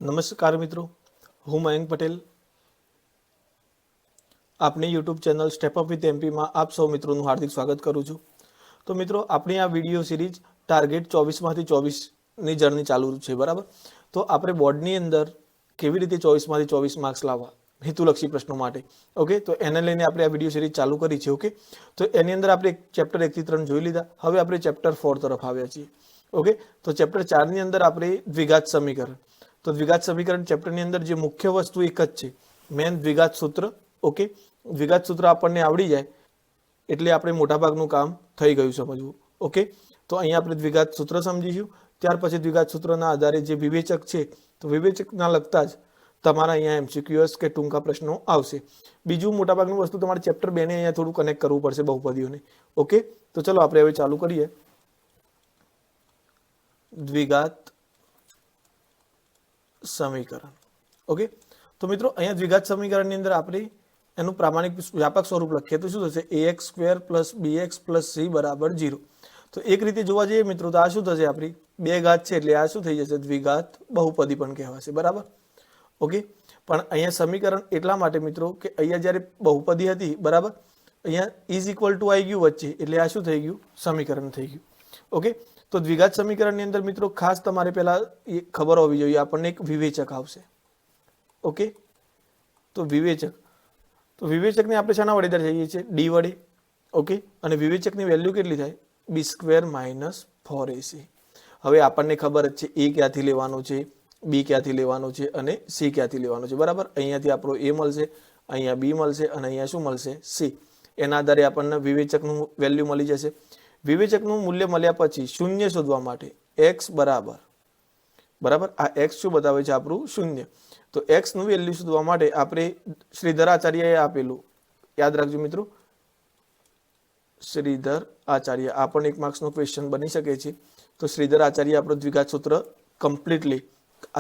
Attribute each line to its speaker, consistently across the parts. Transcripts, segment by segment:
Speaker 1: નમસ્કાર મિત્રો, હું મયંક પટેલ આપની YouTube channel step up with એમપીમાં આપ સૌ મિત્રોનું હાર્દિક સ્વાગત કરું છું. તો મિત્રો, આપણી આ વિડીયો સિરીઝ ટાર્ગેટ 24માંથી 24ની જર્ની ચાલુ છે, બરાબર. તો આપણે બોર્ડની અંદર કેવી રીતે 24માંથી 24 માર્ક્સ લાવવા હેતુલક્ષી પ્રશ્નો માટે, ઓકે, તો એને લઈને આપણે આ વિડીયો સિરીઝ ચાલુ કરી છે. ઓકે, તો એની અંદર આપણે ચેપ્ટર 1 થી 3 જોઈ લીધા. હવે આપણે ચેપ્ટર 4 તરફ આવ્યા છીએ. ઓકે, તો ચેપ્ટર 4ની અંદર આપણે દ્વિઘાત સમીકરણ, તો દ્વિઘાત સમીકરણ ચેપ્ટરની અંદર જે મુખ્ય વસ્તુ એક જ છે, મેન દ્વિઘાત સૂત્ર. ઓકે, દ્વિઘાત સૂત્ર આપણને આવડી જાય એટલે આપણે મોટાભાગનું કામ થઈ ગયું સમજવું. ઓકે, તો અહીંયા આપણે દ્વિઘાત સૂત્ર સમજીશું. ત્યાર પછી દ્વિઘાત સૂત્રના આધારે જે વિવેચક છે, તો વિવેચકના લગતા જ તમારા અહીંયા એમસીક્યુએસ કે ટૂંકા પ્રશ્નો આવશે. બીજું મોટાભાગનું વસ્તુ તમારે ચેપ્ટર 2 ને અહીંયા થોડું કનેક્ટ કરવું પડશે, બહુપદીઓને. ઓકે, તો ચલો આપણે હવે ચાલુ કરીએ. દ્વિઘાત સમીકરણ. ઓકે, તો મિત્રો અહીંયા દ્વિઘાત સમીકરણની અંદર આપણે એનું પ્રામાણિક વ્યાપક સ્વરૂપ લખીએ તો શું થશે? ax² + bx + c = 0. તો એક રીતે જોવા જઈએ મિત્રો, તો આ શું થશે? આપણી બે ઘાત છે એટલે આ શું થઈ જશે? દ્વિઘાત બહુપદી પણ કહેવાશે, બરાબર. ઓકે, પણ અહીંયા સમીકરણ એટલા માટે મિત્રો કે અહીંયા જ્યારે બહુપદી હતી, બરાબર, અહીંયા = આવી ગયું વચ્ચે એટલે આ શું થઈ ગયું? સમીકરણ થઈ ગયું. ઓકે, તો દ્વિઘાત સમીકરણની અંદર મિત્રો ખાસ તમારે પહેલા એ ખબર હોવી જોઈએ, આપણને એક વિવેચક આવશે. ઓકે, તો વિવેચકને આપણે શાના વડે દર્શાવીએ છીએ? ડી વડે. ઓકે, અને વિવેચકની વેલ્યુ કેટલી થાય? b² - 4ac. હવે આપણને ખબર જ છે એ ક્યાંથી લેવાનો છે, બી ક્યાંથી લેવાનો છે અને સી ક્યાંથી લેવાનો છે, બરાબર. અહીંયાથી આપણો એ મળશે, અહીંયા બી મળશે અને અહીંયા શું મળશે? સી. એના આધારે આપણને વિવેચકનું વેલ્યુ મળી જશે. વિવેચકનું મૂલ્ય મળ્યા પછી શૂન્ય શોધવા માટે x બરાબર, આ x શું બતાવે છે? આપણું શૂન્ય. તો x નું વેલ્યુ શોધવા માટે આપણે શ્રીધર આચાર્યએ આપેલું, યાદ રાખજો મિત્રો, શ્રીધર આચાર્ય, આ પણ 1 માર્ક્સનો ક્વેશ્ચન બની શકે છે. તો શ્રીધર આચાર્ય આપણો દ્વિઘાત સૂત્ર કમ્પ્લીટલી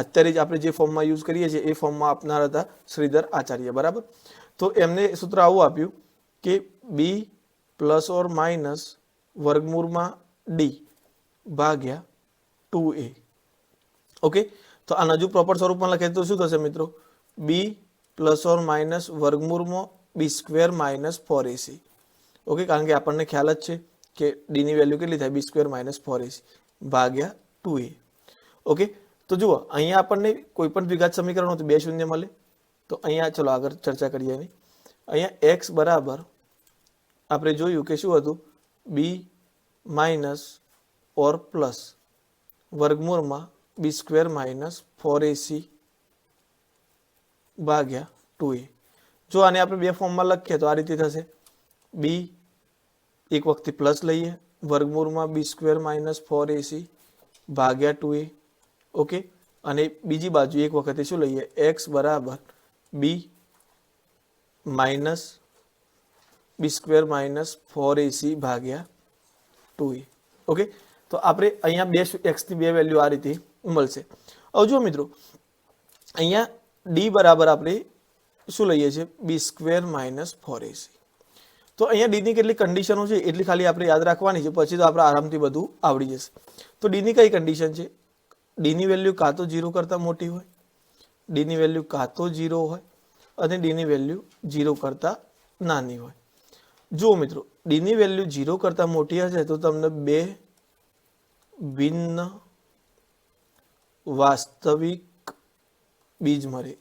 Speaker 1: અત્યારે જ આપણે જે ફોર્મમાં યુઝ કરીએ છીએ એ ફોર્મમાં આપનાર હતા શ્રીધર આચાર્ય, બરાબર. તો એમને સૂત્ર આવું આપ્યું કે b ± √d ભાગ્યા 2a. ઓકે, તો આ હજુ પ્રોપર સ્વરૂપમાં લખે તો શું થશે મિત્રો? b ± √b² - 4ac. ઓકે, કારણ કે આપણને ખ્યાલ જ છે કે d ની વેલ્યુ કેટલી થાય? b² - 4ac ભાગ્યા 2a. ઓકે, તો જુઓ અહીંયા આપણને કોઈ પણ દ્વિઘાત સમીકરણ હોય તો 2 શૂન્ય મળે. તો અહીંયા ચલો આગળ ચર્ચા કરીએ એની. અહીંયા x બરાબર આપણે જોયું કે શું હતું? b - or plus √b² - 4ac ભાગ્યા 2a. જો આને આપણે બે ફોર્મમાં લખીએ તો આ રીતે થશે. b એક વખતે પ્લસ લઈએ, √b² - 4ac ભાગ્યા 2a. ઓકે, અને બીજી બાજુ એક વખતે શું લઈએ? x બરાબર b - b² - 4ac ભાગ્યા 2a. ઓકે, તો આપણે અહીંયા x ની બે વેલ્યુ આ રીતે મળશે. હવે જો મિત્રો, અહીંયા d બરાબર આપણે શું લઈએ છીએ? b² - 4ac. તો અહીંયા ડી ની કેટલી કન્ડિશનો છે એટલી ખાલી આપણે યાદ રાખવાની છે, પછી તો આપણે આરામથી બધું આવડી જશે. તો ડી ની કઈ કન્ડિશન છે? ડી ની વેલ્યુ કાં તો 0 કરતાં મોટી હોય, ડી ની વેલ્યુ કાં તો 0 હોય અને ડી ની વેલ્યુ 0 કરતાં નાની હોય. જુઓ મિત્રો, ડી ની વેલ્યુ 0 કરતાં મોટી હશે તો તમને બે ભિન્ન વાસ્તવિક બીજ મળે,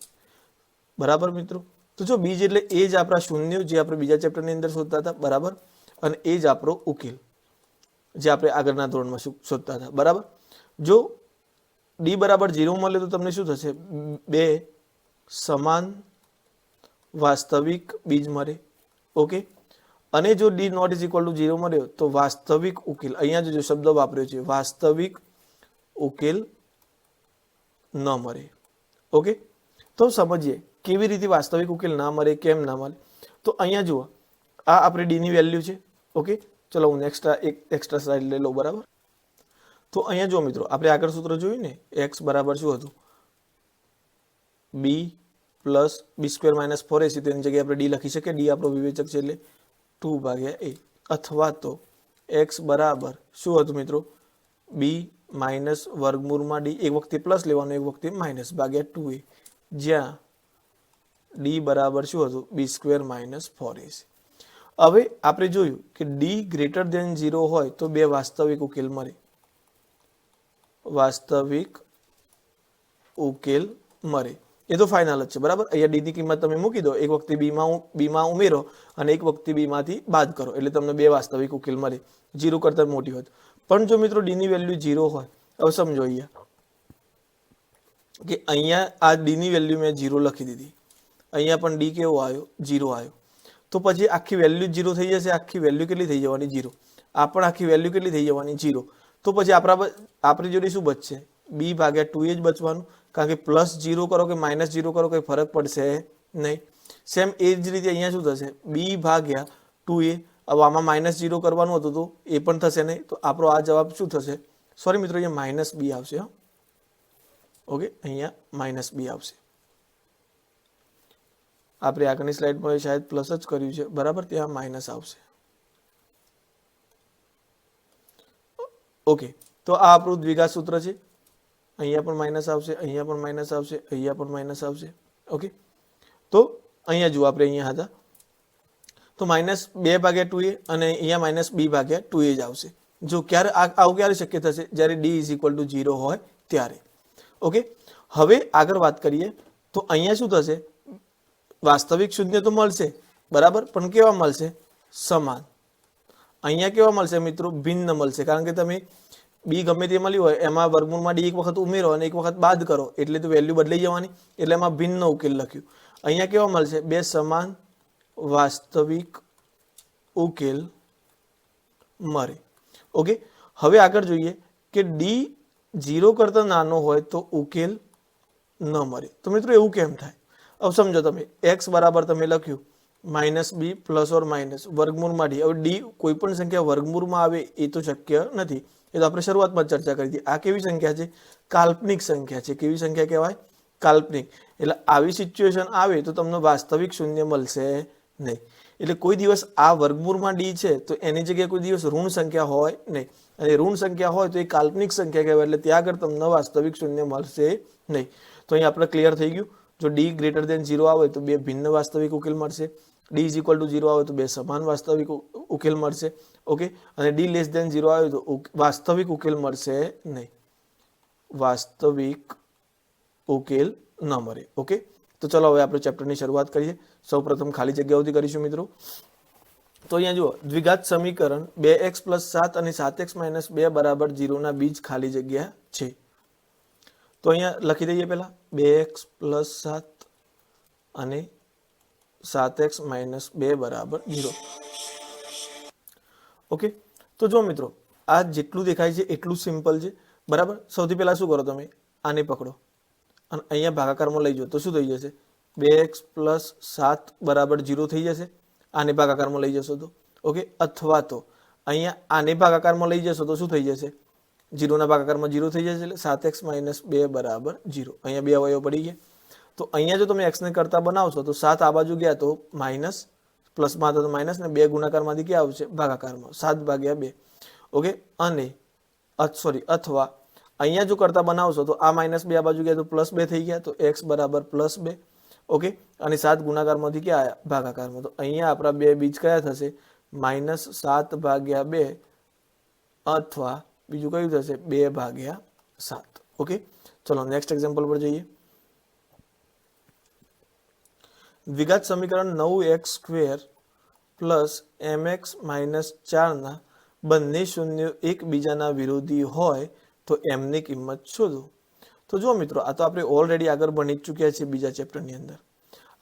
Speaker 1: બરાબર મિત્રો. તો જો બીજ એટલે એ જ આપણા શૂન્ય જે આપણે બીજા ચેપ્ટરની અંદર શોધતા હતા, બરાબર, અને એ જ આપણો ઉકેલ જે આપણે આગળના ધોરણમાં શોધતા હતા, બરાબર. જો ડી બરાબર 0 મળે તો તમને શું થશે? બે સમાન વાસ્તવિક બીજ મળે. ઓકે, અને જો d ≠ 0 મળ્યો તો વાસ્તવિક ઉકેલ, અહીંયા જો શબ્દ વાપર્યો છે વાસ્તવિક ઉકેલ ન મળે. ઓકે, તો સમજીએ કેવી રીતે વાસ્તવિક ઉકેલ ના મળે, કેમ ના મળે. તો અહીંયા જુઓ, આ આપણે ડી ની વેલ્યુ છે. ઓકે, ચલો હું એક એક્સ્ટ્રા સ્લાઇડ લઈ લઉં, બરાબર. તો અહીંયા જો મિત્રો, આપણે આગળ સૂત્ર જોયું ને, x બરાબર શું હતું? b + b² - 4ac. તેની જગ્યાએ આપણે ડી લખી શકીએ, ડી આપણો વિવેચક છે એટલે 2/a. અથવા તો x બરાબર શું હતું મિત્રો? b માઇનસ વર્ગમૂળમાં ડી, એક વખતે પ્લસ લેવાનું, એક વખતે માઇનસ, ભાગ્યા 2a, જ્યાં ડી બરાબર શું હતું? બી સ્ક્વેર માઇનસ 4ac. હવે આપણે જોયું કે ડી ગ્રેટર દેન 0 હોય તો બે વાસ્તવિક ઉકેલ મળે. વાસ્તવિક ઉકેલ મળે એ તો ફાઇનલ જ છે, બરાબર. અહીંયા ડી ની કિંમત તમે મૂકી દો, એક વખતે બીમાં ઉમેરો અને એક વખતે બીમાંથી બાદ કરો, એટલે તમને બે વાસ્તવિક ઉકેલ મળે, 0 કરતા મોટી હોય. પણ જો મિત્રો ડી ની વેલ્યુ 0 હોય, હવે સમજો અહીંયા કે અહીંયા આ ડી ની વેલ્યુ મેં 0 લખી દીધી, અહીંયા પણ ડી કેવો આવ્યો? 0 આવ્યો. તો પછી આખી વેલ્યુ 0 થઈ જશે. આખી વેલ્યુ કેટલી થઈ જવાની? 0. આ પણ આખી વેલ્યુ કેટલી થઈ જવાની? 0. તો પછી આપણી જોડે શું બચશે? બી ભાગ્યા 2a જ બચવાનું, કારણ કે પ્લસ 0 કરો કે માઇનસ 0 કરો કંઈ ફરક પડશે નહીં. સેમ એ જ રીતે અહીંયા શું થશે? બી ભાગ્યા 2a. હવે આમાં માઇનસ 0 કરવાનું હતું તો એ પણ થશે નહીં, તો આપણો આ જવાબ શું થશે? સોરી મિત્રો, અહીંયા માઇનસ બી આવશે. ઓકે, અહીંયા માઇનસ બી આવશે. આપણે આગળની સ્લાઇડમાં શાયદ પ્લસ જ કર્યું છે, બરાબર, ત્યાં માઇનસ આવશે. ઓકે, તો આ આપણું દ્વિઘાત સૂત્ર છે. અહીંયા પણ માઇનસ આવશે, અહીંયા પણ માઇનસ આવશે, અહીંયા પણ માઇનસ આવશે. ઓકે, તો અહીંયા જુઓ, આપણે અહીંયા હતા તો માઇનસ 2 ભાગ્યા 2a અને અહીંયા માઇનસ b ભાગ્યા 2a જ આવશે. જો ક્યારે આવું ક્યારે શક્ય થશે? જ્યારે d ઇઝ ઇક્વલ ટુ 0 હોય ત્યારે. ઓકે, હવે આગળ વાત કરીએ તો અહીંયા શું થશે? વાસ્તવિક શૂન્ય તો મળશે, બરાબર, પણ કેવા મળશે? સમાન. અહીંયા કેવા મળશે મિત્રો? ભિન્ન મળશે, કારણ કે તમે બી ગમે તે મળ્યું હોય એમાં વર્ગમૂળમાં ડી એક વખત ઉમેરો અને એક વખત બાદ કરો એટલે તો વેલ્યુ બદલાઈ જવાની, એટલે એમાં ભિન્ન ઉકેલ લખ્યું. અહીંયા કેવા મળશે? બે સમાન વાસ્તવિક ઉકેલ મળે. ઓકે, હવે આગળ જોઈએ કે ડી 0 કરતા નાનો હોય તો ઉકેલ ન મળે. તો મિત્રો એવું કેમ થાય? હવે સમજો, તમે x બરાબર તમે લખ્યું minus B plus or minus વર્ગમૂળમાં ડી. હવે ડી કોઈ પણ સંખ્યા વર્ગમૂળમાં આવે એ તો શક્ય નથી, એ તો આપણે શરૂઆતમાં ચર્ચા કરી હતી. આ કેવી સંખ્યા છે? કાલ્પનિક સંખ્યા છે. કેવી સંખ્યા કહેવાય? કાલ્પનિક. એટલે આવી સિચ્યુએશન આવે તો તમને વાસ્તવિક શૂન્ય મળશે નહીં. એટલે કોઈ દિવસ આ વર્ગમૂળમાં ડી છે તો એની જગ્યાએ કોઈ દિવસ ઋણ સંખ્યા હોય નહીં, અને ઋણ સંખ્યા હોય તો એ કાલ્પનિક સંખ્યા કહેવાય, એટલે ત્યાં આગળ તમને વાસ્તવિક શૂન્ય મળશે નહીં. તો અહીં આપણે ક્લિયર થઈ ગયું. જો ડી ગ્રેટર દેન 0 આવે તો બે ભિન્ન વાસ્તવિક ઉકેલ મળશે, ડી ઇઝ ઇક્વલ ટુ 0 આવે તો બે સમાન વાસ્તવિક ઉકેલ મળશે. ઓકે, અને ડી લેસ દેન 0 આવે તો વાસ્તવિક ઉકેલ મળશે નહીં, વાસ્તવિક ઉકેલ ન મળે. ઓકે, તો ચલો હવે આપણે ચેપ્ટરની શરૂઆત કરીએ. સૌપ્રથમ ખાલી જગ્યાઓથી કરીશું મિત્રો. તો અહીંયા જુઓ, દ્વિઘાત સમીકરણ 2x + 7 અને 7x - 2 બરાબર 0 ના બીજ ખાલી જગ્યા છે. તો અહીંયા લખી દઈએ પહેલા 2x + 7 અને 7x - 2 બરાબર 0. ઓકે, તો જો મિત્રો આ જેટલું દેખાય છે એટલું સિમ્પલ છે, બરાબર. સૌથી પહેલા શું કરો? તમે આને પકડો અને અહીંયા ભાગાકારમાં લઈ જાઓ તો શું થઈ જશે? 2x + 7 બરાબર 0 થઈ જશે. આને ભાગાકારમાં લઈ જશો તો. ઓકે, અથવા તો અહીંયા આને ભાગાકારમાં લઈ જશો તો શું થઈ જશે? 0 ના ભાગાકારમાં 0 થઈ જશે, એટલે 7x - 2 બરાબર 0. અહીંયા બે અવયવ પડી ગયા. તો અહીંયા જો તમે x ને કરતા બનાવશો તો 7 આ બાજુ ગયા તો માઇનસ, પ્લસમાં હતા તો માઇનસ, ને 2 ગુણાકારમાંથી ક્યાં આવશે? ભાગાકારમાં, 7/2. ઓકે, અને અથવા અહીંયા જો કરતા બનાવશો તો આ -2 આ બાજુ ગયા તો +2 થઈ ગયા, તો x બરાબર +2. ઓકે, અને 7 ગુણાકારમાંથી ક્યાં આવ્યા? ભાગાકારમાં. તો અહીંયા આપણા બે બીજ કયા થશે? -7/2 અથવા બીજું કયું થશે? 2/7. ઓકે, ચલો નેક્સ્ટ એક્ઝામ્પલ પર જઈએ. દ્વિઘાત સમીકરણ 9x² + mx - 4 ના બંને શૂન્યો એકબીજાના વિરોધી હોય તો એમની કિંમત શોધો. તો જો મિત્રો, આ તો આપણે ઓલરેડી આગળ ભણી ચૂક્યા છીએ બીજા ચેપ્ટરની અંદર.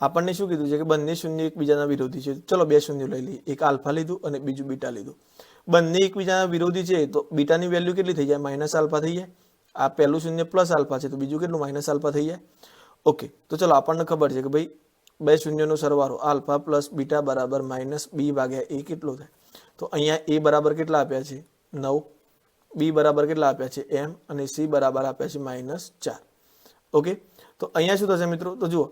Speaker 1: આપણને શું કીધું છે કે બંને શૂન્ય એકબીજાના વિરોધી છે. ચલો બે શૂન્ય લઈ લઈએ, એક આલ્ફા લીધું અને બીજું બીટા લીધું. બંને એકબીજાના વિરોધી છે તો બીટાની વેલ્યુ કેટલી થઈ જાય? -આલ્ફા થઈ જાય. આ પહેલું શૂન્ય +α છે તો બીજું કેટલું? -આલ્ફા થઈ જાય. ઓકે, તો ચલો આપણને ખબર છે કે ભાઈ બે શૂન્યનો સરવાળો આલ્ફા + બીટા બરાબર -b/a કેટલો થાય? તો અહીંયા a બરાબર કેટલા આપ્યા છે? 9, b બરાબર કેટલા આપ્યા છે? m, અને c બરાબર આપ્યા છે -4. ઓકે, તો અહીંયા શું થશે મિત્રો? તો જુઓ,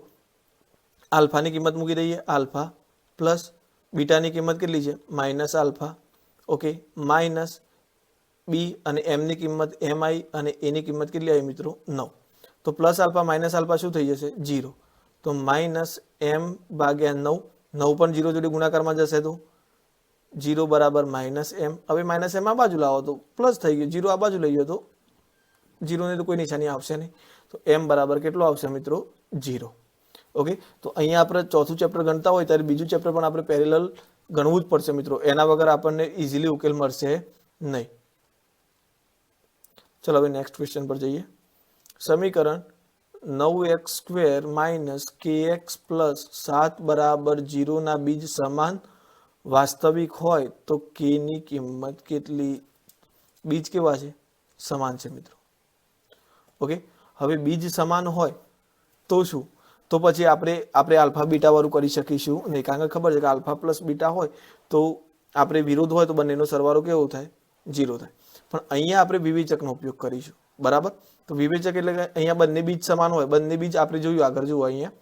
Speaker 1: આલ્ફાની કિંમત મૂકી દઈએ, આલ્ફા પ્લસ બીટાની કિંમત કેટલી છે? -આલ્ફા. ઓકે, માઇનસ બી અને એમ ની કિંમત એમ આવી અને એની કિંમત કેટલી આવી મિત્રો 9. તો પ્લસ આલ્ફા માઇનસ આલ્ફા શું થઈ જશે 0. તો માઇનસ એમ ભાગ્યા 9, 9 પણ 0 જોડે ગુણાકારમાં જશે તો 0 બરાબર માઇનસ એમ. હવે માઇનસ એમ આ બાજુ લાવો તો પ્લસ થઈ ગયું, 0 આ બાજુ લઈ ગયો તો 0 ને તો કોઈ નિશાની આવશે નહીં. તો એમ બરાબર કેટલો આવશે મિત્રો 0. ઓકે, તો અહીંયા આપણે ચોથું ચેપ્ટર ગણતા હોય ત્યારે બીજું ચેપ્ટર પણ આપણે પેરેલલ ગણવું જ પડશે મિત્રો, એના વગર આપણને ઇઝીલી ઉકેલ મળશે નહીં. ચલો હવે નેક્સ્ટ ક્વેશ્ચન પર જઈએ. સમીકરણ 9x² માઇનસ kx પ્લસ 7 બરાબર 0 ના બીજ સમાન વાસ્તવિક હોય તો k ની કિંમત કેટલી? બીજ કેવા છે? સમાન છે મિત્રો. ઓકે, હવે બીજ સમાન હોય તો શું? તો પછી આપણે આલ્ફા બીટા વાળું કરી શકીશું નહીં, કારણ કે ખબર છે કે આલ્ફા પ્લસ બીટા હોય તો આપણે વિરોધ હોય તો બંનેનો સરવાળો કેવો થાય? 0 થાય. પણ અહીંયા આપણે વિવેચકનો ઉપયોગ કરીશું, બરાબર? તો વિવેચક એટલે કે અહીંયા બંને બીજ સમાન હોય. બંને બીજ આપણે જોયું આગળ, જુઓ અહીંયા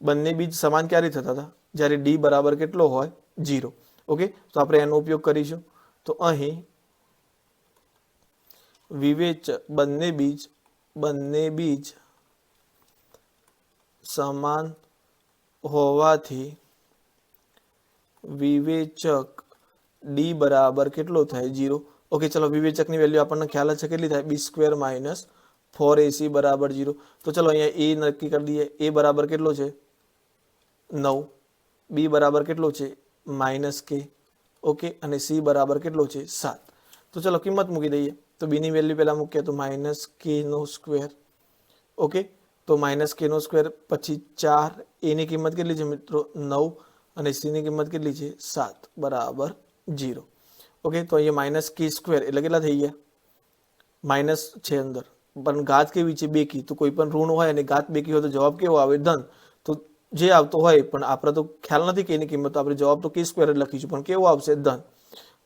Speaker 1: બંને બીજ સમાન ક્યારે થતા હતા? જ્યારે ડી બરાબર કેટલો હોય? 0. ઓકે, તો આપણે એનો ઉપયોગ કરીશું. તો અહીં વિવેચક બંને બીજ સમાન હોવાથી વિવેચક ડી બરાબર કેટલો થાય? 0. ઓકે, ચલો વિવેચકની વેલ્યુ આપણને ખ્યાલ છે કેટલી થાય? b² માઇનસ 4ac બરાબર 0. તો ચલો અહીંયા એ નક્કી કરી દઈએ. એ બરાબર કેટલો છે? 9. બી બરાબર કેટલો છે? -k. ઓકે, અને સી બરાબર કેટલો છે? 7. તો ચલો કિંમત મૂકી દઈએ. તો બી ની વેલ્યુ પહેલા મૂકીએ તો -k². ઓકે, તો -k² પછી 4. એ ની કિંમત કેટલી છે મિત્રો? 9. અને સી ની કિંમત કેટલી છે? 7 બરાબર 0. ઓકે, તો અહીંયા -k² એટલે કેટલા થઈ ગયા? માઇનસ છે અંદર, પણ ઘાત કેવી છે? બેકી. તો કોઈ પણ ઋણ હોય અને ઘાત બેકી હોય તો જવાબ કેવો આવે? ધન. તો જે આવતો હોય, પણ આપણે તો ખ્યાલ નથી કે એની કિંમત, તો આપણે જવાબ તો k² જ લખીશું, પણ કેવો આવશે? ધન.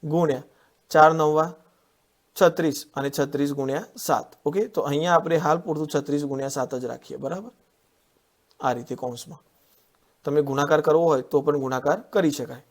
Speaker 1: ગુણ્યા 4 9 36 અને 36 ગુણ્યા 7. ઓકે, તો અહીંયા આપણે હાલ પૂરતું 36 ગુણ્યા 7 જ રાખીએ, બરાબર? આ રીતે કૌંસમાં તમે ગુણાકાર કરવો હોય તો પણ ગુણાકાર કરી શકાય.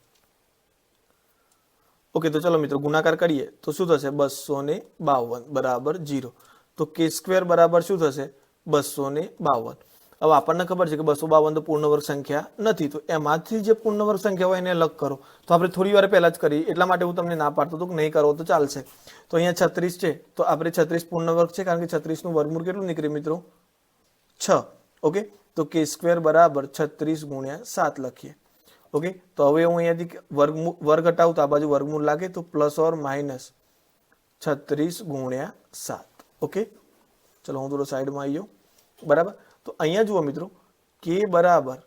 Speaker 1: ઓકે, તો ચલો મિત્રો ગુણાકાર કરીએ તો શું થશે? 252 બરાબર 0. તો k² બરાબર શું થશે? 252. હવે આપણને ખબર છે કે 252 તો પૂર્ણ વર્ગ સંખ્યા નથી, તો એમાંથી જે પૂર્ણ વર્ગ સંખ્યા હોય એને અલગ કરો. તો આપણે થોડી વાર પહેલા જ કરી, એટલા માટે હું તમને ના પાડતો હતો કે નહીં કરો તો ચાલશે. તો અહીંયા 36 છે, તો આપણે 36 પૂર્ણ વર્ગ છે, કારણ કે 36 નું વર્ગમૂળ કેટલું નીકળે મિત્રો? 6. ઓકે, તો k² બરાબર 36 ગુણ્યા 7 લખીએ. ઓકે, તો હવે હું અહીંયાથી વર્ગ હટાવું તો આ બાજુ વર્ગમૂળ લાગે, તો +or-36 ગુણ્યા 7. ઓકે, ચલો હું થોડો સાઈડમાં આવી જાઉં, બરાબર? તો અહીંયા જુઓ મિત્રો, k બરાબર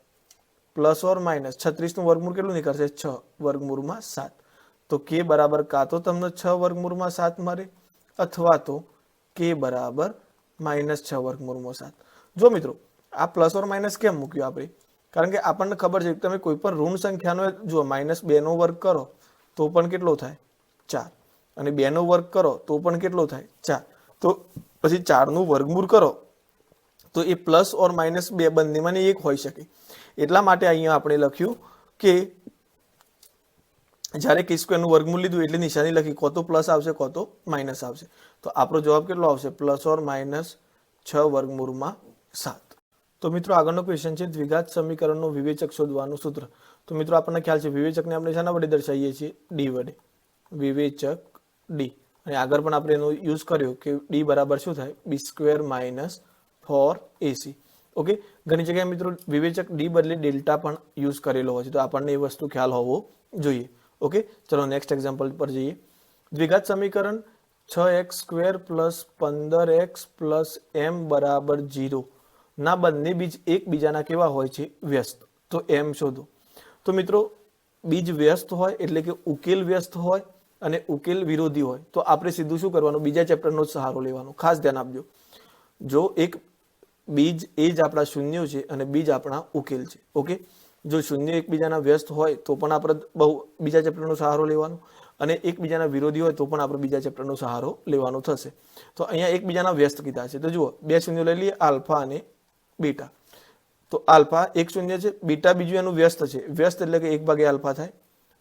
Speaker 1: +or-36 નું વર્ગમૂળ કેટલું નીકળશે? 6 વર્ગમૂળમાં 7. તો k બરાબર કાં તો તમને 6 વર્ગમૂળમાં 7 મળે, અથવા તો k બરાબર -6 વર્ગમૂળમાં 7. જો મિત્રો આ +or- કેમ મૂક્યું આપણે? કારણ કે આપણને ખબર છે કે તમે કોઈ પણ ઋણ સંખ્યાનો જુઓ, -2 નો વર્ગ કરો તો પણ કેટલો થાય? 4. અને 2 નો વર્ગ કરો તો પણ કેટલો થાય? 4. તો પછી 4 નું વર્ગમૂળ કરો તો એ +or-2 બંનેમાંની એક હોઈ શકે. એટલા માટે અહીંયા આપણે લખ્યું કે જ્યારે k² નું વર્ગમૂળ લીધું એટલે નિશાની લખી, કો તો પ્લસ આવશે કો તો માઇનસ આવશે. તો આપણો જવાબ કેટલો આવશે? +or-6 વર્ગમૂળમાં 7. તો મિત્રો આગળનો ક્વેશ્ચન છે દ્વિઘાત સમીકરણનું વિવેચક શોધવાનું સૂત્ર. તો મિત્રો આપણને ખ્યાલ છે વિવેચકને આપણે શાના વડે દર્શાવીએ છીએ? ડી વડે. વિવેચક ડી. અને આગળ પણ આપણે એનો યુઝ કર્યો કે ડી બરાબર શું થાય? b² minus 4ac. ઓકે, ઘણી જગ્યાએ મિત્રો વિવેચક ડી બદલે ડેલ્ટા પણ યુઝ કરેલો હોય છે, તો આપણને એ વસ્તુ ખ્યાલ હોવો જોઈએ. ઓકે, ચલો નેક્સ્ટ એક્ઝામ્પલ પર જઈએ. દ્વિઘાત સમીકરણ 6x² plus 15x plus m બરાબર 0 ના બંને બીજ એકબીજાના કેવા હોય છે? વ્યસ્ત. તો m શોધો. તો મિત્રો બીજ વ્યસ્ત હોય એટલે કે ઉકેલ વ્યસ્ત હોય અને ઉકેલ વિરોધી હોય, તો આપણે સીધું શું કરવાનું? બીજા ચેપ્ટરનો સહારો લેવાનો. ખાસ ધ્યાન આપજો, જો એક બીજ એ જ આપણા શૂન્યો છે અને બીજ આપણા ઉકેલ છે. ઓકે, જો શૂન્ય એકબીજાના વ્યસ્ત હોય તો પણ આપણે બીજા ચેપ્ટરનો સહારો લેવાનો, અને એકબીજાના વિરોધી હોય તો પણ આપણે બીજા ચેપ્ટરનો સહારો લેવાનો થશે. તો અહીંયા એકબીજાના વ્યસ્ત કીધા છે, તો જુઓ 2 શૂન્ય લઈ લઈએ, આલ્ફા અને બીટા. તો આલ્ફા એક શૂન્ય છે, બીટા બીજું એનું વ્યસ્ત છે. વ્યસ્ત એટલે કે 1/α થાય,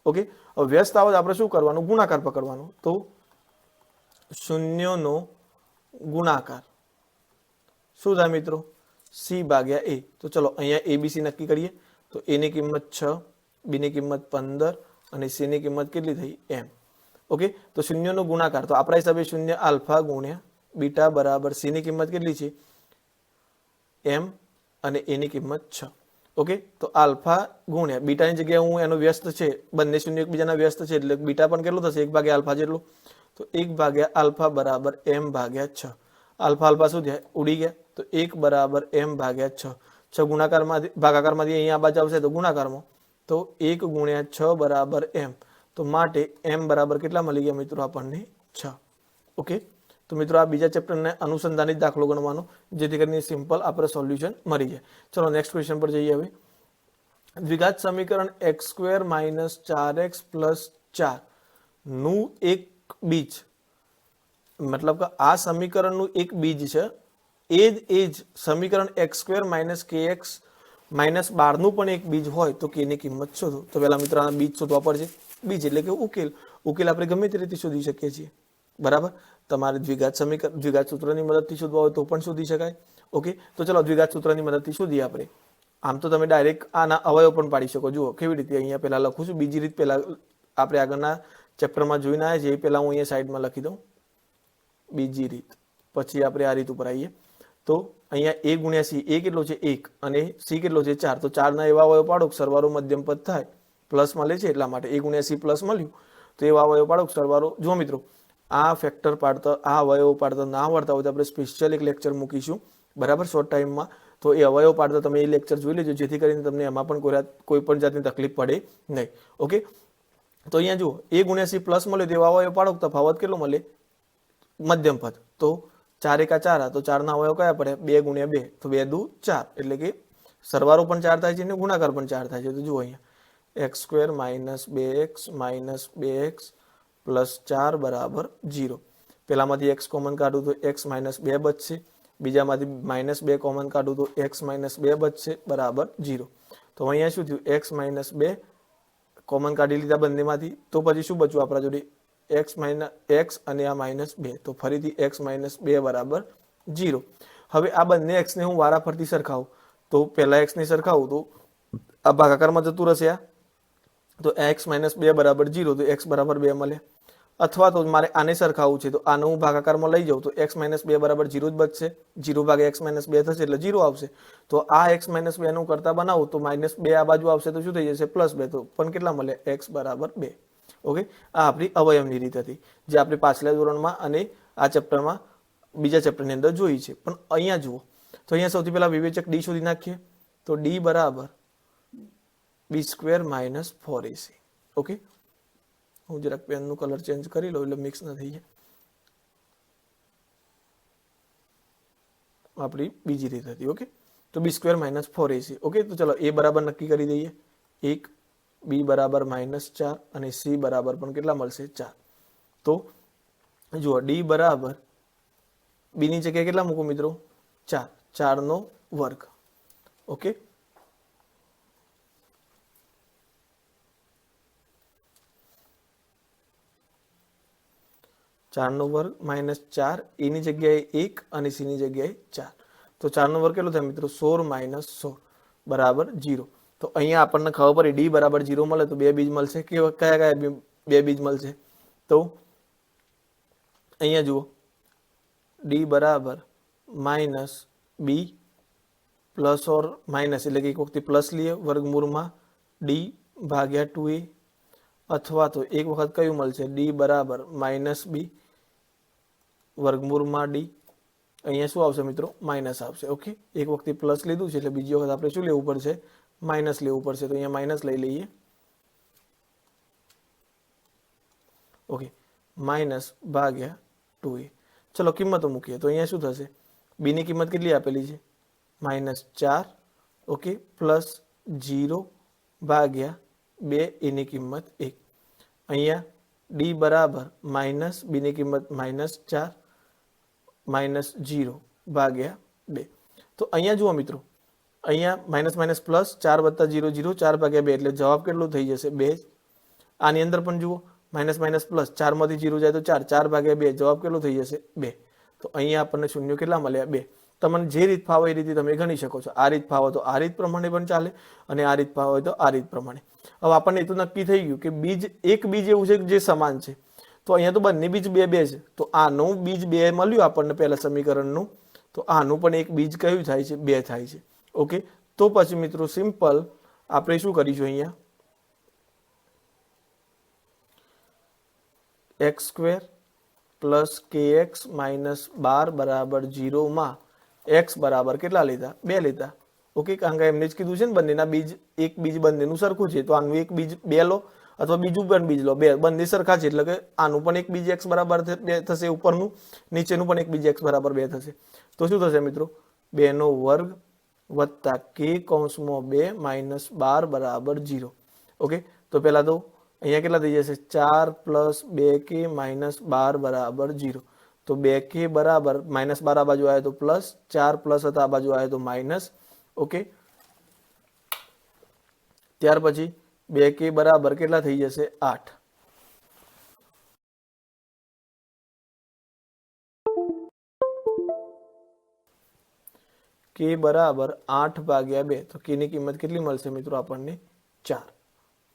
Speaker 1: ઓકે, હવે વ્યસ્ત આવે તો આપણે શું કરવાનું? ગુણાકાર પકડવાનો. તો શૂન્યનો ગુણાકાર શું થાય મિત્રો? સી ભાગ્યા એ. તો ચલો અહીંયા એબીસી નક્કી કરીએ. તો એ ની કિંમત 6, બી ની કિંમત 15 અને સી ની કિંમત કેટલી થઈ? એમ. ઓકે, તો શૂન્યનો ગુણાકાર તો આપણા હિસાબે શૂન્ય આલ્ફા ગુણ્યા બીટા બરાબર સી ની કિંમત કેટલી છે? એમ અને એ ની કિંમત 6. ઓકે, તો આલ્ફા ગુણ્યા બીટાની જગ્યાએ હું એનો વ્યસ્ત છે, બંને શૂન્ય એકબીજાના વ્યસ્ત છે એટલે બીટા પણ કેટલું થશે? 1 ભાગ્યા આલ્ફા જેટલું. તો 1 ભાગ્યા આલ્ફા બરાબર એમ ભાગ્યા 6. આલ્ફા આલ્ફા શું થયા? ઉડી ગયા. તો 1 બરાબર એમ ભાગ્યા 6. 6 ગુણાકારમાંથી ભાગાકારમાંથી અહીંયા આ બાજુ આવશે તો ગુણાકારમાં. તો 1 ગુણ્યા 6 બરાબર એમ. તો માટે એમ બરાબર કેટલા મળી ગયા મિત્રો આપણને? 6. ઓકે, તો મિત્રો આ બીજા ચેપ્ટરને અનુસંધાનિત દાખલો ગણવાનો, જેથી કરીને સિમ્પલ આપણે સોલ્યુશન મળી જાય. ચલો નેક્સ્ટ ક્વેશ્ચન પર જઈએ. હવે દ્વિઘાત સમીકરણ x² - 4x + 4 નું એક બીજ, મતલબ કે આ સમીકરણનું એક બીજ છે, એ જ સમીકરણ x² - kx - 12 નું પણ એક બીજ હોય તો k ની કિંમત શોધો. તો પહેલા મિત્રો આના બીજ શોધવા પડશે. બીજ એટલે કે ઉકેલ. ઉકેલ આપણે ગમે તે રીતે શોધી શકીએ છીએ, બરાબર. તમારે દ્વિઘાત સૂત્રની મદદથી શોધવા હોય તો પણ શોધી શકાય. ઓકે, તો ચલો દ્વિઘાત સૂત્રની મદદથી શોધીએ આપણે. આમ તો તમે ડાયરેક્ટ આના અવયવ પણ પાડી શકો. જુઓ કેવી રીતે, અહીંયા પહેલા લખું છું. બીજી રીત પહેલા આપણે આગળના ચેપ્ટરમાં જોઈને આવ્યા છે, એ પહેલા હું અહીંયા સાઈડમાં લખી દઉં બીજી રીત, પછી આપણે આ રીત ઉપર આવીએ. તો અહીંયા a ગુણ્યા c, a કેટલો છે? 1 અને c કેટલો છે? 4. તો 4 ના એવા અવયવ પાડો સરવાળો મધ્યમ પદ થાય, પ્લસ મળે છે એટલા માટે a ગુણ્યા c પ્લસ મળ્યું. તો એવા અવયવ પાડો સરવાળો. જુઓ મિત્રો, આ ફેક્ટર પાડતા, આ અવયવ પાડતા ના આવડતા હોય તો આપણે સ્પેશિયલ એક લેક્ચર મૂકીશું, બરાબર, શોર્ટ ટાઈમમાં. તો એ અવયવ પાડતા તમે એ લેક્ચર જોઈ લેજો, જેથી કરીને તમને એમાં પણ કોઈ પણ જાતની તકલીફ પડે નહીં. ઓકે, તો અહીંયા જુઓ a ગુણ્યા c પ્લસ મળ્યો તો એવા અવયવ પાડો, તફાવત કેટલો મળે? મધ્યમ પદ. તો 4 એકા 4, તો 4 ના અવયવ કયા પડે? 2 ગુણ્યા 2, તો 2 દુ 4, એટલે કે સરવાળો પણ 4 થાય છે અને ગુણાકાર પણ 4 થાય છે. તો જુઓ અહીંયા x² - 2x - 2x + 4 બરાબર 0. પહેલામાંથી x કોમન કાઢું તો x - 2 બચશે, બીજામાંથી -2 કોમન કાઢું તો x - 2 બચશે બરાબર 0. તો અહીંયા શું થયું? x - 2 કોમન કાઢી લીધા બંનેમાંથી, તો પછી શું બચ્યું આપણા જોડે? x અને આ -2, તો ફરીથી x - 2 બરાબર 0. હવે આ બંને x ને હું વારાફરતી સરખાવું, તો પહેલા x ને સરખાવું તો આ ભાગાકારમાં જતું રહેશે. તો x - 2 બરાબર 0, તો x બરાબર 2 મળે. અથવા તો મારે આને સરખાવવું છે, તો આને હું ભાગાકારમાં લઈ જાઉં તો x - 2 બરાબર 0 જ બચશે. 0 ભાગે x - 2 થશે એટલે 0 આવશે. તો આ x - 2 નું કરતા બનાવું તો -2 આ બાજુ આવશે તો શું થઈ જશે? +2. તો પણ કેટલા મળે? x બરાબર 2. ઓકે, આ આપણી અવયવની રીત હતી, જે આપણે પાછલા ધોરણમાં અને આ ચેપ્ટરમાં બીજા ચેપ્ટરની અંદર જોઈ છે. પણ અહીંયા જુઓ, તો અહીંયા સૌથી પહેલા વિવેચક d શોધી નાખીએ. તો d બરાબર b² - 4ac. ઓકે, હું જરાક પેનનું કલર ચેન્જ કરી લઉં એટલે મિક્સ ન થઈ જાય. આપણી બીજી રીત હતી. ઓકે, તો b² - 4ac. ઓકે, તો ચલો a બરાબર નક્કી કરી દઈએ 1, b બરાબર -4 અને c બરાબર પણ કેટલા મળશે? 4. તો જુઓ d બરાબર b ની જગ્યાએ કેટલા મૂકો મિત્રો? 4. 4 નો વર્ગ. ઓકે, ચાર નો વર્ગ -4, એ ની જગ્યાએ 1 અને c ની જગ્યાએ 4. તો 4 નો વર્ગ કેટલો થાય મિત્રો? 16 - 16 બરાબર 0. તો અહીંયા આપણને ખબર પડી d બરાબર 0 મળે તો બે બીજ મળશે. કયા કયા બે બીજ મળશે? તો અહીંયા જુઓ, d બરાબર -b પ્લસ ઓર માઇનસ, એટલે કે એક વખતે પ્લસ લઈએ વર્ગમૂળમાં d ભાગ્યા 2a, અથવા તો એક વખત કયું મળશે? d બરાબર -b વર્ગમૂળમાં d. અહીંયા શું આવશે મિત્રો? માઇનસ આવશે. ઓકે, એક વખતે પ્લસ લીધું છે એટલે બીજી વખત આપણે શું લેવું પડશે? માઇનસ લેવું પડશે. તો અહીંયા માઇનસ લઈ લઈએ. ઓકે, માઇનસ ભાગ્યા 2a. ચલો કિંમતો મૂકીએ તો અહીંયા શું થશે? b ની કિંમત કેટલી આપેલી છે? -4. ઓકે, પ્લસ 0 ભાગ્યા 2, એની કિંમત 1. અહીંયા d બરાબર -b ની કિંમત -4 -0 ભાગ્યા 2. તો અહીંયા જુઓ મિત્રો, અહીંયા માઇનસ માઇનસ પ્લસ 4 + 0 0, 4 ભાગ્યા 2, એટલે જવાબ કેટલો થઈ જશે? 2. આની અંદર પણ જુઓ માઇનસ માઇનસ પ્લસ, 4 માંથી 0 જાય તો 4, 4 ભાગ્યા 2, જવાબ કેટલો થઈ જશે 2. તો અહીંયા આપણને શૂન્ય કેટલા મળ્યા 2. તમને જે રીત ફાવે એ રીતે તમે ગણી શકો છો. આ રીત ફાવે તો આ રીત પ્રમાણે પણ ચાલે અને આ રીત ફાવે તો આ રીત પ્રમાણે. હવે આપણને એ તો નક્કી થઈ ગયું કે બીજ એક બીજ એવું છે જે સમાન છે, તો અહીંયા તો બંને બીજ 2 2 છે, તો આનું બીજ 2 મળ્યું આપણને પહેલા સમીકરણનું, તો આનું પણ એક બીજ કયું થાય છે 2 થાય છે. ઓકે, તો પછી મિત્રો સિમ્પલ આપણે શું કરીશું, અહીંયા x² પ્લસ kx માઇનસ 12 બરાબર 0 માં x બરાબર કેટલા લીધા 2 લીધા. ઓકે, કારણ કે એમને જ કીધું છે ને બંનેના બીજ એક બીજ બંનેનું સરખું છે, તો આનું એક બીજ 2 લો અથવા બીજું પણ બીજ લો, બંને સરખા છે એટલે કે આનું પણ એક બીજ x બરાબર 2 થશે ઉપરનું, નીચેનું પણ એક બીજ x બરાબર 2 થશે. તો શું થશે મિત્રો 2 નો વર્ગ વત્તા k કૌંસમાં 2 માઇનસ 12 બરાબર 0. ઓકે, તો પહેલા તો અહીંયા કેટલા થઈ જશે 4 પ્લસ 2k માઇનસ 12 બરાબર 0. તો 2k બરાબર માઇનસ 12 આ બાજુ આવે તો પ્લસ, 4 પ્લસ હતા આ બાજુ આવે તો માઇનસ. ઓકે, ત્યાર પછી 2k બરાબર કેટલા થઈ જશે 8. k બરાબર 8 ભાગ્યા 2, તો k ની કિંમત કેટલી મળશે મિત્રો આપણને 4.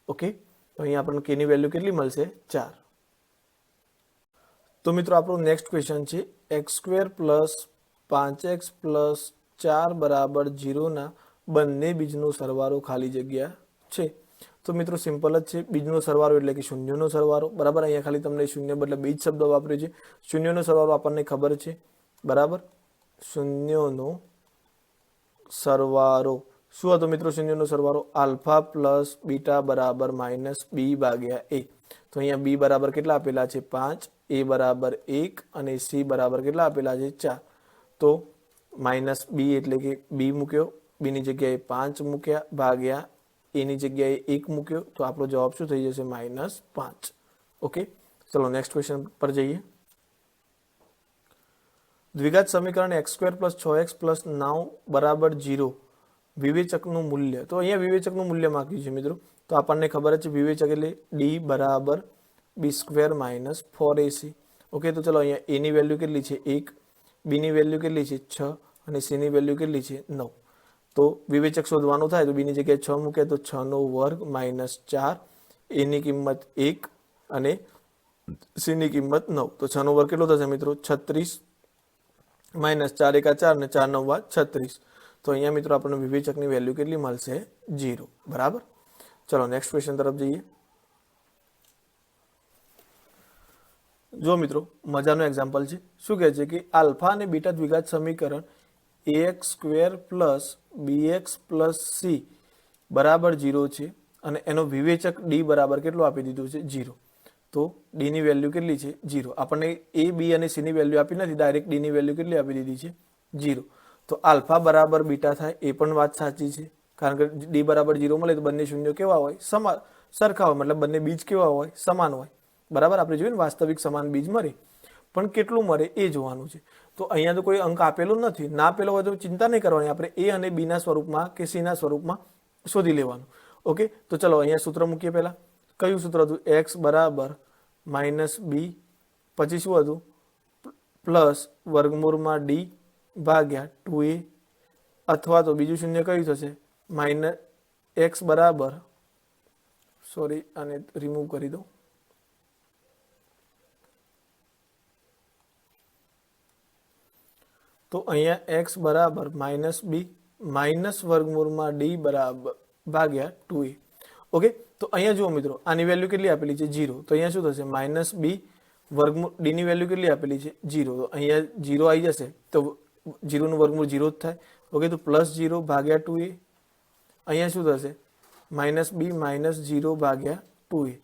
Speaker 1: ઓકે, તો અહીંયા આપણને k ની વેલ્યુ કેટલી મળશે 4. તો મિત્રો આપણો નેક્સ્ટ ક્વેશ્ચન છે x² પ્લસ 5x પ્લસ 4 બરાબર 0 ના બંને બીજનો સરવાળો ખાલી જગ્યા છે. તો મિત્રો સિમ્પલ જ છે, બીજનો સરવાળો એટલે કે શૂન્યનો સરવાળો. બરાબર, અહીંયા ખાલી તમને શૂન્ય બદલે બીજ શબ્દ વાપર્યો છે. શૂન્યનો સરવાળો આપણને ખબર છે. બરાબર, શૂન્યનો સરવાળો શું હતો મિત્રો? શૂન્યનો સરવાળો આલ્ફા પ્લસ બીટા બરાબર માઇનસ b ભાગ્યા a. તો અહીંયા b બરાબર કેટલા આપેલા છે 5, a બરાબર 1 અને c બરાબર કેટલા આપેલા છે 4. તો માઇનસ b એટલે કે b મૂક્યો, b ની જગ્યાએ 5 મૂક્યા ભાગ્યા a ની જગ્યાએ 1 મૂક્યો, તો આપણો જવાબ શું થઈ જશે -5. ઓકે, ચલો નેક્સ્ટ ક્વેશ્ચન પર જઈએ. દ્વિઘાત સમીકરણ x² પ્લસ 6x પ્લસ 9 બરાબર 0 વિવેચકનું મૂલ્ય. તો અહીંયા વિવેચકનું મૂલ્ય માંગ્યું છે મિત્રો. તો આપણને ખબર છે વિવેચક એટલે d બરાબર b² માઇનસ 4ac. ઓકે, તો ચલો અહીંયા a ની વેલ્યુ કેટલી છે 1, b ની વેલ્યુ કેટલી છે 6 અને c ની વેલ્યુ કેટલી છે 9. તો વિવેચક શોધવાનું થાય તો b ની જગ્યાએ 6 મૂકે તો 6 નો વર્ગ માઇનસ 4, a ની કિંમત 1 અને c ની કિંમત 9. તો 6 નો વર્ગ કેટલો થશે મિત્રો 36 માઇનસ 4 એકા 4 ને 4 9 36. તો અહીંયા મિત્રો આપણને વિવેચકની વેલ્યુ કેટલી મળશે 0. બરાબર, ચલો નેક્સ્ટ ક્વેશ્ચન તરફ જઈએ. જો મિત્રો મજાનો એક્ઝામ્પલ છે. શું કહે છે કે આલ્ફા અને બીટા દ્વિઘાત સમીકરણ ax² plus bx plus c બરાબર 0 છે અને એનો વિવેચક d બરાબર કેટલો આપી દીધું છે 0. તો d ની વેલ્યુ કેટલી છે 0. આપણને a b અને c ની વેલ્યુ આપી નથી, ડાયરેક્ટ d ની વેલ્યુ કેટલી આપી દીધી છે 0. તો આલ્ફા બરાબર બીટા થાય એ પણ વાત સાચી છે, કારણ કે d બરાબર 0 મળે તો બંને શૂન્યો કેવા હોય સરખા હોય, મતલબ બંને બીજ કેવા હોય સમાન હોય. બરાબર, આપણે જોયું ને વાસ્તવિક સમાન બીજ મળે, પણ કેટલું મળે એ જોવાનું છે. તો અહીંયા તો કોઈ અંક આપેલો નથી, ના આપેલો હોય તો ચિંતા નહીં કરવાની, આપણે a અને b ના સ્વરૂપમાં કે c ના સ્વરૂપમાં શોધી લેવાનું. ઓકે, તો ચલો અહીંયા સૂત્ર મૂકીએ. પહેલા કયું સૂત્ર હતું? x બરાબર માઇનસ b, પછી શું હતું પ્લસ વર્ગમૂળમાં d ભાગ્યા 2a, અથવા તો બીજું શૂન્ય કયું થશે માઇનસ x બરાબર, સોરી આને રિમૂવ કરી દો, તો અહીંયા x બરાબર માઇનસ b માઇનસ વર્ગમૂળમાં d બરાબર ભાગ્યા 2a. ઓકે, તો અહીંયા જુઓ મિત્રો આની વેલ્યુ કેટલી આપેલી છે 0. તો અહીંયા શું થશે માઇનસ b વર્ગમૂળ d ની વેલ્યુ કેટલી આપેલી છે 0. તો અહીંયા 0 આવી જશે તો 0 નું વર્ગમૂળ 0 જ થાય. ઓકે, તો પ્લસ 0 ભાગ્યા 2a. અહીંયા શું થશે માઇનસ b માઇનસ 0 ભાગ્યા 2a.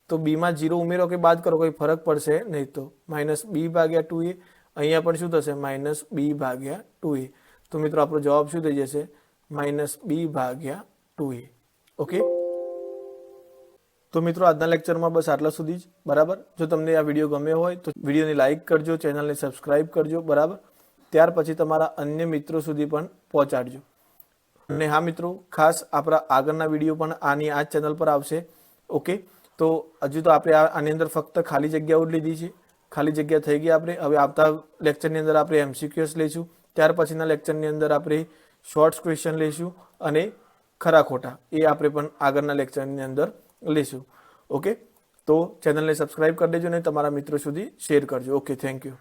Speaker 1: તો b માં 0 ઉમેરો કે બાદ કરો કોઈ ફરક પડશે નહીં, તો માઇનસ b ભાગ્યા 2a. અહીંયા પણ શું થશે માઇનસ b ભાગ્યા 2a. તો મિત્રો આપણો જવાબ શું થઈ જશે માઇનસ b ભાગ્યા 2a. ઓકે, તો મિત્રો આજના લેક્ચરમાં બસ આટલા સુધી જ. બરાબર, જો તમને આ વિડીયો ગમ્યો હોય તો વિડીયોને લાઇક કરજો, ચેનલને સબસ્ક્રાઇબ કરજો. બરાબર, ત્યાર પછી તમારા અન્ય મિત્રો સુધી પણ પહોંચાડજો. અને હા મિત્રો, ખાસ આપણા આગળના વિડીયો પણ આ ચેનલ પર આવશે. ઓકે, તો હજુ તો આપણે આની અંદર ફક્ત ખાલી જગ્યાઓ જ લીધી છે. ખાલી જગ્યા થઈ ગઈ આપણે. હવે આવતા લેક્ચરની અંદર આપણે એમસીક્યુએસ લઈશું. ત્યાર પછીના લેક્ચરની અંદર આપણે શોર્ટ્સ ક્વેશ્ચન લઈશું અને ખરા ખોટા એ આપણે પણ આગળના લેક્ચરની અંદર લઈશું. ઓકે, તો ચેનલને સબસ્ક્રાઇબ કરી દેજો અને તમારા મિત્રો સુધી શેર કરજો. Okay, thank you.